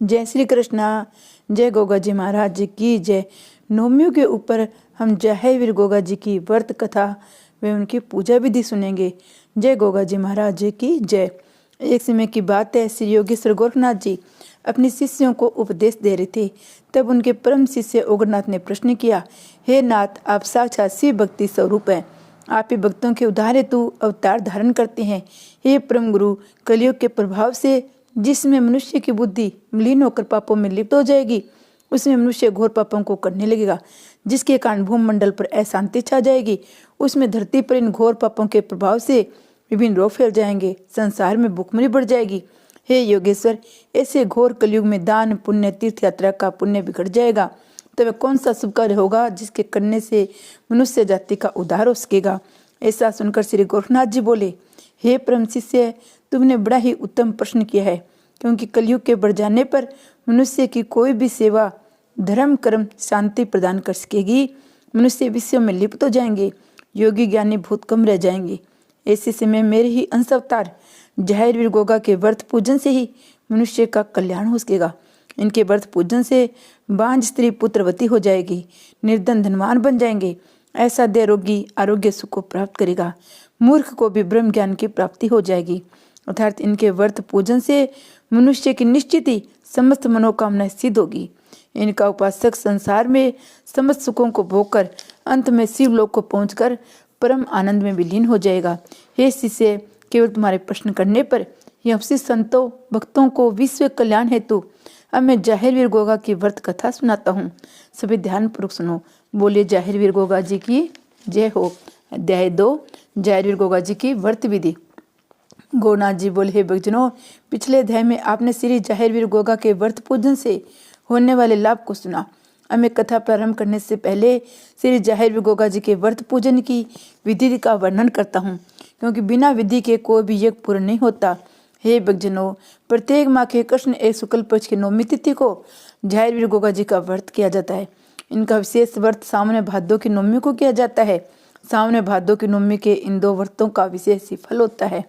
जय श्री कृष्णा। जय गोगा जी महाराज जी की जय। नवमियों के ऊपर हम जय वीर गोगा जी की व्रत कथा व उनकी पूजा विधि सुनेंगे। जय गोगा जी महाराज जी की जय। एक समय की बात है, श्री योगेश्वर गोरखनाथ जी अपने शिष्यों को उपदेश दे रहे थे। तब उनके परम शिष्य ओगरनाथ ने प्रश्न किया, हे नाथ, आप साक्षात शिव भक्ति स्वरूप हैं, आप ही भक्तों के उद्धार हेतु अवतार धारण करते हैं। हे परम गुरु, कलयुग के प्रभाव से जिसमें मनुष्य की बुद्धि मलिन होकर पापों में लिप्त हो जाएगी, उसमें मनुष्य घोर पापों को करने लगेगा, जिसके कारण भूमंडल पर अशांति छा जाएगी। उसमें धरती पर इन घोर पापों के प्रभाव से विभिन्न रोग फैल जाएंगे, संसार में भुखमरी बढ़ जाएगी। हे योगेश्वर, ऐसे घोर कलयुग में दान पुण्य तीर्थ यात्रा का पुण्य बिगड़ जाएगा, तो वह कौन सा शुभ कार्य होगा जिसके करने से मनुष्य जाति का उद्धार हो सकेगा। ऐसा सुनकर श्री गोरखनाथ जी बोले, हे परम शिष्य, तुमने बड़ा ही उत्तम प्रश्न किया है, क्योंकि कलयुग के बढ़ जाने पर मनुष्य की कोई भी सेवा धर्म कर्म शांति प्रदान कर सकेगी। मनुष्य विषयों में लिप्त हो जाएंगे, योगी ज्ञानी भूत कम रह जाएंगे। ऐसे समय मेरे ही अंश अवतार जहर वीर गोगा के व्रत पूजन से ही मनुष्य का कल्याण हो सकेगा। इनके व्रत पूजन से बांझ स्त्री पुत्रवती हो जाएगी, निर्धन धनवान बन जाएंगे, ऐसा दे रोगी आरोग्य सुख को प्राप्त करेगा, मूर्ख को भी ब्रह्म ज्ञान की प्राप्ति हो जाएगी। अर्थात इनके व्रत पूजन से मनुष्य की निश्चित ही समस्त मनोकामनाएं सिद्ध होगी। इनका उपासक संसार में समस्त सुखों को भोगकर अंत में शिवलोक को पहुंचकर परम आनंद में विलीन हो जाएगा। हे शिष्य, केवल तुम्हारे प्रश्न करने पर यह संतों भक्तों को विश्व कल्याण हेतु अब मैं जाहिर वीर गोगा की व्रत कथा सुनाता हूँ। सभी ध्यान पूर्वक सुनो। बोलिए जाहिर वीर गोगा जी की जय हो। अध्याय 2, जाहिर वीर गोगा जी की व्रत विधि। गोनाथ जी बोले, हे भक्तजनों, पिछले अध्याय में आपने श्री जाहिर वीर गोगा के व्रत पूजन से होने वाले लाभ को सुना। अब मैं कथा प्रारंभ करने से पहले श्री जाहिर वीर गोगा जी के व्रत पूजन की विधि का वर्णन करता हूँ, क्योंकि बिना विधि के कोई भी यज्ञ पूर्ण नहीं होता। हे भक्तजनों, प्रत्येक माह के कृष्ण एक शुक्ल पक्ष की नवमी तिथि को जाहिर वीर गोगा जी का व्रत किया जाता है। इनका विशेष व्रत सावन भादों की नवमी को किया जाता है। सावन भादों की नवमी के इन 2 व्रतों का विशेष ही फल होता है।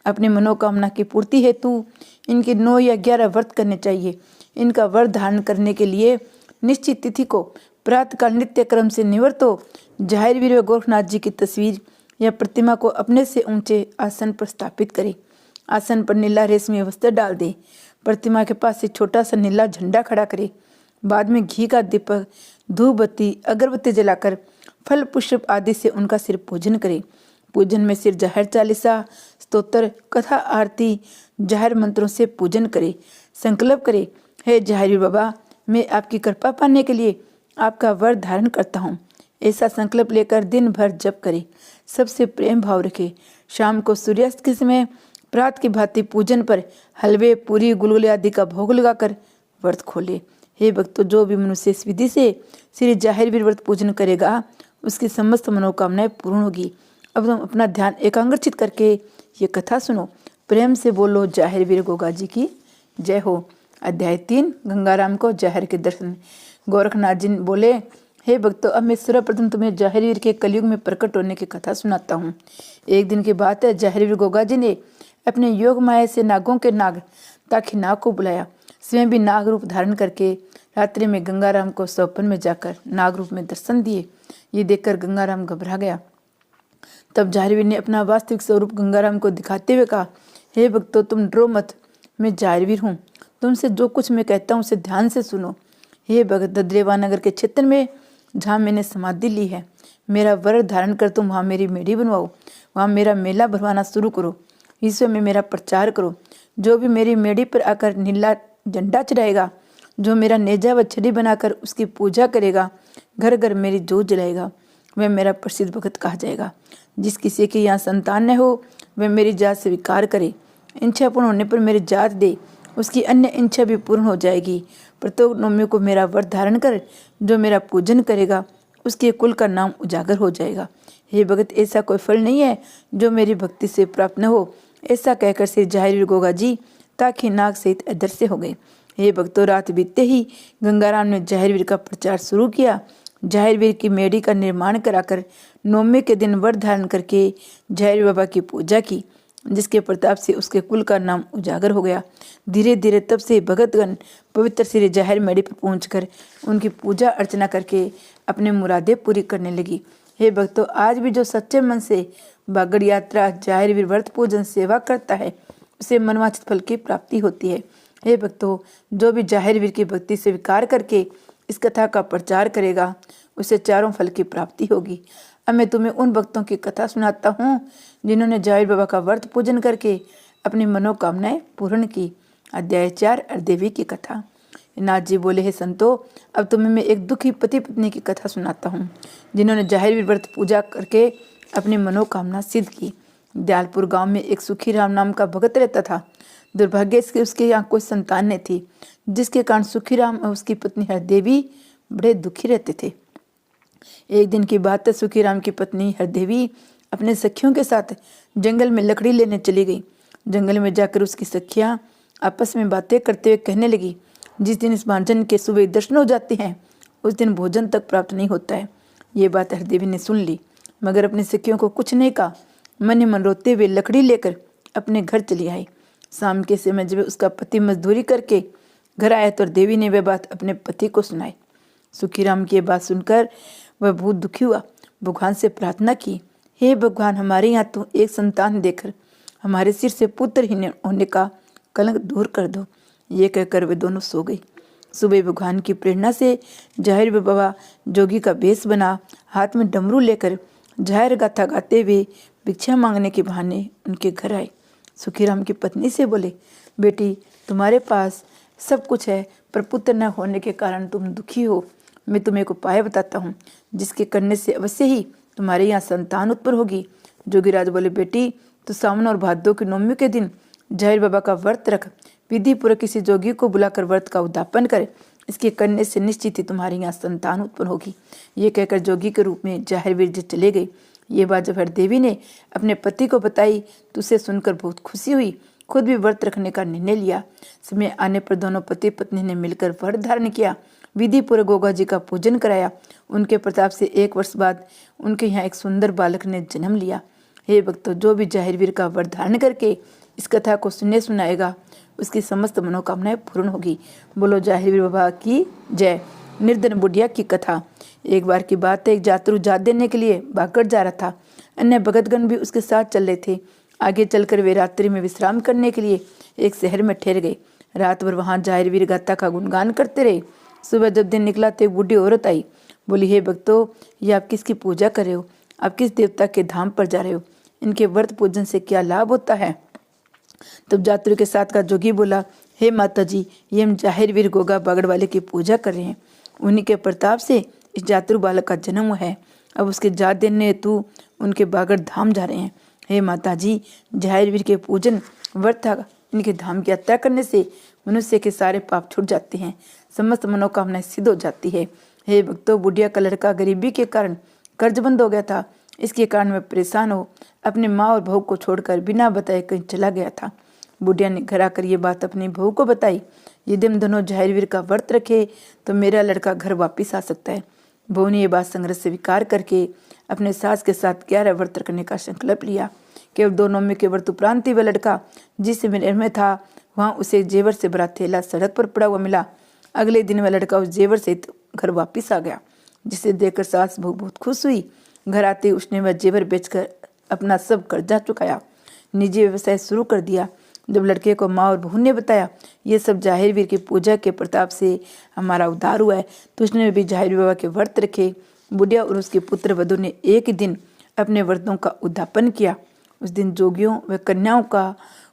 अपनी मनोकामना की पूर्ति हेतु इनके 9 या 11 व्रत करने चाहिए। इनका व्रत धारण करने के लिए निश्चित तिथि को प्रातःकाल नित्य क्रम से निवृत्त हो जाहिर वीर गोरखनाथ जी की तस्वीर या प्रतिमा को अपने से ऊंचे आसन पर स्थापित करे। आसन पर नीला रेशमी वस्त्र डाल दे। प्रतिमा के पास एक छोटा सा नीला झंडा खड़ा करे। बाद में घी का दीपक, धूप बत्ती, अगरबत्ती जलाकर फल पुष्प आदि से उनका सिर पूजन करे। पूजन में सिर जाहिर चालीसा, स्तोत्र, कथा, आरती, जाहिर मंत्रों से पूजन करे। संकल्प करे, हे जाहिर बाबा, मैं आपकी कृपा पाने के लिए आपका व्रत धारण करता हूँ। ऐसा संकल्प लेकर दिन भर जप करे। सबसे प्रेम भाव रखे। शाम को सूर्यास्त के समय प्रात की भांति पूजन पर हलवे, पूरी, गुलगुले आदि का भोग लगाकर व्रत खोले। हे भक्तों, जो भी मनुष्य इस विधि से श्री जाहिर वीर व्रत पूजन करेगा, उसकी समस्त मनोकामनाएं पूर्ण होगी। अब तुम अपना ध्यान एकाग्रचित करके ये कथा सुनो। प्रेम से बोलो, जाहिर वीर गोगा जी की जय हो। अध्याय 3, गंगाराम को जाहिर के दर्शन। गोरखनाथ जी बोले, हे भक्तों, अब मैं सर्वप्रथम तुम्हें जाहिर वीर के कलयुग में प्रकट होने की कथा सुनाता हूँ। एक दिन की बात है, जाहिर वीर गोगा जी ने अपने योग माया से नागों के नाग ताकि नाग को बुलाया। स्वयं भी नाग रूप धारण करके रात्रि में गंगाराम को स्वप्न में जाकर नाग रूप में दर्शन दिए। ये देखकर गंगाराम घबरा गया। तब जाहिर वीर ने अपना वास्तविक स्वरूप गंगाराम को दिखाते हुए कहा, हे भक्तों, तुम डरो मत, मैं जाहिर वीर हूँ। तुमसे जो कुछ मैं कहता हूँ उसे ध्यान से सुनो। हे भगत, ददरेवा नगर के क्षेत्र में जहाँ मैंने समाधि ली है, मेरा व्रत धारण कर तुम वहाँ मेरी मेढ़ी बनवाओ। वहाँ मेरा मेला भरवाना शुरू करो। विश्व में मेरा प्रचार करो। जो भी मेरी मेढ़ी पर आकर नीला झंडा चढ़ाएगा, जो मेरा नेजा व छड़ी बनाकर उसकी पूजा करेगा, घर घर मेरी जोत जलाएगा, वह मेरा प्रसिद्ध भगत कहा जाएगा। जिस किसी के यहाँ संतान न हो, वह मेरी जात स्वीकार करे। इच्छा पूर्ण होने पर मेरी जात दे, उसकी अन्य इच्छा भी पूर्ण हो जाएगी। प्रत्येक नवमी को मेरा व्रत धारण कर जो मेरा पूजन करेगा, उसके कुल का नाम उजागर हो जाएगा। हे भगत, ऐसा कोई फल नहीं है जो मेरी भक्ति से प्राप्त न हो। ऐसा कहकर श्री जाहिर वीर गोगा जी ताकि नाग सहित अदृश्य हो गए। हे भक्तों, रात बीतते ही गंगाराम ने जाहिर वीर का प्रचार शुरू किया। जाहिर वीर की मेढ़ी का निर्माण कराकर नवमी के दिन व्रत धारण करके जाहिर बाबा की पूजा की। जिसके प्रताप से उसके कुल का नाम उजागर हो गया। धीरे धीरे तब से भगतगण पवित्र श्री जाहिर मेड़ी पर पहुंचकर उनकी पूजा अर्चना करके अपने मुरादें पूरी करने लगी। हे भक्तों, आज भी जो सच्चे मन से बागड़ यात्रा जाहिर वीर व्रत पूजन सेवा करता है उसे मनवांछित फल की प्राप्ति होती है। हे भक्तों, जो भी जाहिर वीर की भक्ति स्वीकार करके इस कथा का प्रचार करेगा उसे चारों फल की प्राप्ति होगी। अब मैं तुम्हें उन भक्तों की कथा सुनाता हूँ जिन्होंने जाहिर बाबा का व्रत पूजन करके अपनी मनोकामनाएं पूर्ण की। अध्याय 4 अर्देवी की कथा। नाथ जी बोले, हे संतो, अब तुम्हें मैं एक दुखी पति पत्नी की कथा सुनाता हूँ जिन्होंने जाहिर वीर व्रत पूजा करके अपनी मनोकामना सिद्ध की। दयालपुर गांव में एक सुखी राम नाम का भगत रहता था। दुर्भाग्य से उसके यहाँ कोई संतान नहीं थी, जिसके कारण सुखी राम और उसकी पत्नी हरदेवी बड़े दुखी रहते थे। एक दिन की बात है, सुखी राम की पत्नी हरदेवी अपने सखियों के साथ जंगल में लकड़ी लेने चली गई। जंगल में जाकर उसकी सखियां आपस में बातें करते हुए कहने लगी, जिस दिन इस बांझन के सुबह दर्शन हो जाते हैं उस दिन भोजन तक प्राप्त नहीं होता है। ये बात हरदेवी ने सुन ली, मगर अपनी सखियों को कुछ नहीं कहा। मन ही मन रोते हुए लकड़ी लेकर अपने घर चली आई। शाम के समय जब उसका पति मजदूरी करके घर आया तो देवी ने वह बात अपने पति को सुनाई। सुखीराम की बात सुनकर वह बहुत दुखी हुआ। भगवान से प्रार्थना की, हे भगवान, हमारे यहाँ तो एक संतान देकर हमारे सिर से पुत्रहीन होने का कलंक दूर कर दो। ये कहकर वे दोनों सो गई। सुबह भगवान की प्रेरणा से जाहिर बाबा जोगी का भेष बना हाथ में डमरू लेकर जाहिर गाथा गाते हुए भिक्षा मांगने के बहाने उनके घर आए। सुखीराम की पत्नी से बोले, बेटी, तुम्हारे पास सब कुछ है पर पुत्र न होने के कारण तुम दुखी हो। मैं तुम्हें एक उपाय बताता हूँ जिसके करने से अवश्य ही तुम्हारे यहाँ संतान उत्पन्न होगी। जोगीराज बोले, बेटी, तो सावन और भादों की नवमी के दिन जाहिर बाबा का व्रत रख, विधि पूर्वक किसी जोगी को बुलाकर व्रत का उद्यापन करे। इसके करने से निश्चित ही तुम्हारे यहाँ संतान उत्पन्न होगी। ये कहकर जोगी के रूप में जाहिर वीर जी चले गए। ये बात जब हरदेवी ने अपने पति को बताई तो उसे सुनकर बहुत खुशी हुई। खुद भी व्रत रखने का निर्णय लिया। समय आने पर दोनों पति पत्नी ने मिलकर व्रत धारण किया, विधि पूर्वक गोगा जी का पूजन कराया। उनके प्रताप से 1 वर्ष बाद उनके यहाँ एक सुंदर बालक ने जन्म लिया। हे भक्तों, जो भी जाहिर वीर का व्रत धारण करके इस कथा को सुनाएगा उसकी समस्त मनोकामनाएं पूर्ण होगी। बोलो जाहिर वीर बाबा की जय। निर्धन बुढ़िया की कथा। एक बार की बात है, एक जातरू जात देने के लिए बागड़ जा रहा था। अन्य भगतगण भी उसके साथ चल रहे थे। आगे चलकर वे रात्रि में विश्राम करने के लिए एक शहर में ठहर गए। रात भर वहां जाहिर वीर गाथा का गुणगान करते रहे। सुबह जब दिन निकला तो एक बूढ़ी औरत आई। बोली, हे भक्तों, ये आप किसकी पूजा कर रहे हो? आप किस देवता के धाम पर जा रहे हो? इनके व्रत पूजन से क्या लाभ होता है? तब जातरू के साथ का जोगी बोला, हे माता जी, ये हम जाहिर वीर गोगा बागड़ वाले की पूजा कर रहे हैं। उन्हीं के प्रताप से इस जातरू बालक का जन्म हुआ है। अब उसके जात देने हेतु उनके बागड़ धाम जा रहे हैं। हे माता जी, जाहिर वीर के पूजन व्रत इनके धाम की यात्रा करने से मनुष्य के सारे पाप छूट जाते हैं, समस्त मनोकामनाएं सिद्ध हो जाती है। हे भक्तों, बुढ़िया का लड़का गरीबी के कारण कर्जबंद हो गया था। इसके कारण वह परेशान हो अपने माँ और बहू को छोड़कर बिना बताए कहीं चला गया था। बुढ़िया ने घर आकर ये बात अपनी बहू को बताई। यदि हम दोनों जाहिर वीर का व्रत रखे तो मेरा लड़का घर वापिस आ सकता है। बहू ने यह बात संग्रह स्वीकार करके अपने सास के साथ 11 व्रत रखने का संकल्प लिया। केवल 2 नवमी के व्रत उपरांत ही वह लड़का जिस शहर में था वहां उसे जेवर से भरा थैला सड़क पर पड़ा हुआ मिला। अगले दिन वह लड़का उस जेवर से घर वापिस आ गया, जिसे देखकर सास बहू बहुत खुश हुई। घर आते ही उसने वह जेवर बेचकर अपना सब कर्जा चुकाया, निजी व्यवसाय शुरू कर दिया। जब लड़के को माँ और बहू ने बताया ये सब जाहिर वीर की पूजा के प्रताप से हमारा उद्धार हुआ है, तो उसने भी जाहिर बाबा के व्रत रखे। बुढ़िया और उसके पुत्र वधु ने एक ही दिन अपने व्रतों का उद्यापन किया। उस दिन जोगियों व कन्याओं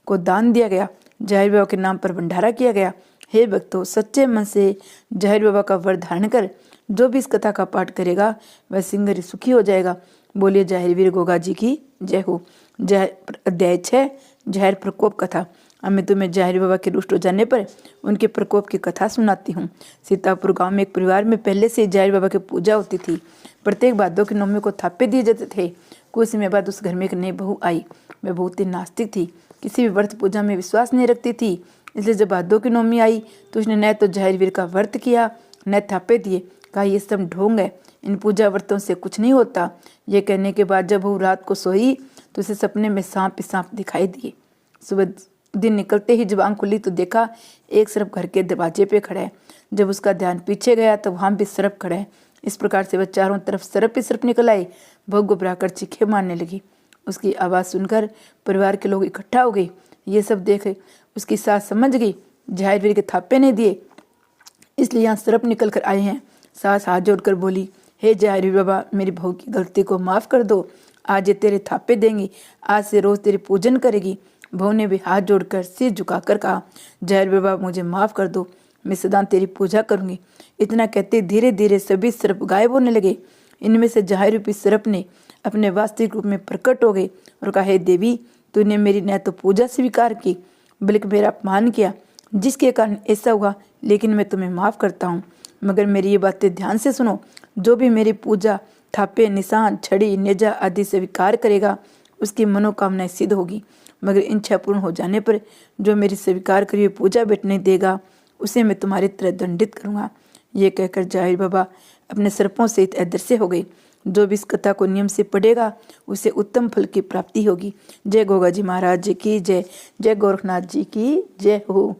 को दान दिया गया। जाहिर बाबा के नाम पर भंडारा किया गया। हे भक्तों, सच्चे मन से जाहिर बाबा का व्रत धारण कर जो भी इस कथा का पाठ करेगा वह सिंगर सुखी हो जाएगा। बोलिए जाहिर वीर गोगा जी की जय हो। अध्याय 6 जाहिर प्रकोप कथा। अब मैं तुम्हें जाहिर बाबा के रुष्ट हो जाने पर उनके प्रकोप की कथा सुनाती हूँ। सीतापुर गांव में एक परिवार में पहले से जाहिर बाबा की पूजा होती थी। प्रत्येक भादों की नवमी को थापे दिए जाते थे। कुछ समय बाद उस घर में एक नई बहू आई। वह बहुत ही नास्तिक थी, किसी भी व्रत पूजा में विश्वास नहीं रखती थी। इसलिए जब भादों की नवमी आई तो उसने न तो जाहिर वीर का व्रत किया न थापे दिए। कहा ये सब ढोंग है, इन पूजा व्रतों से कुछ नहीं होता। ये कहने के बाद जब वो रात को सोई तो उसे सपने में सांप ही सांप दिखाई दिए। सुबह दिन निकलते ही जब आंख खुली तो देखा एक सर्प घर के दरवाजे पे खड़ा है। जब उसका ध्यान पीछे गया तो वहां भी सर्प खड़ा है। इस प्रकार से वह चारों तरफ सर्प ही सर्प निकल आए। वह घबराकर चीखे मारने लगी। उसकी आवाज़ सुनकर परिवार के लोग इकट्ठा हो गए। ये सब देख उसकी सास समझ गई जाहिर के थापे नहीं दिए, इसलिए यहाँ सर्प निकल कर आए हैं। सास हाथ जोड़कर बोली, हे जाहिर बाबा, मेरी बहू की गलती को माफ़ कर दो। आज ये तेरे थापे देंगी, आज से रोज़ तेरी पूजन करेगी। बहू ने भी हाथ जोड़कर सिर झुकाकर कहा, जाहिर बाबा मुझे माफ़ कर दो, मैं सदा तेरी पूजा करूंगी। इतना कहते धीरे धीरे सभी सर्प गायब होने लगे। इनमें से जाहिर रूपी सर्प ने अपने वास्तविक रूप में प्रकट हो गए और कहा, हे देवी, तूने मेरी न तो पूजा स्वीकार की बल्कि मेरा अपमान किया, जिसके कारण ऐसा हुआ। लेकिन मैं तुम्हें माफ़ करता हूँ, मगर मेरी ये बातें ध्यान से सुनो। जो भी मेरी पूजा, थापे, निशान, छड़ी, नेजा आदि स्वीकार करेगा उसकी मनोकामनाएं सिद्ध होगी। मगर इन इच्छा पूर्ण हो जाने पर जो मेरी स्वीकार करी हुई पूजा बैठने देगा उसे मैं तुम्हारी तरह दंडित करूँगा। ये कहकर जाहिर बाबा अपने सर्पों सहित अदृश्य हो गई। जो भी इस कथा को नियम से पढ़ेगा उसे उत्तम फल की प्राप्ति होगी। जय गोगा जी महाराज जी की जय। जय गोरखनाथ जी की जय हो।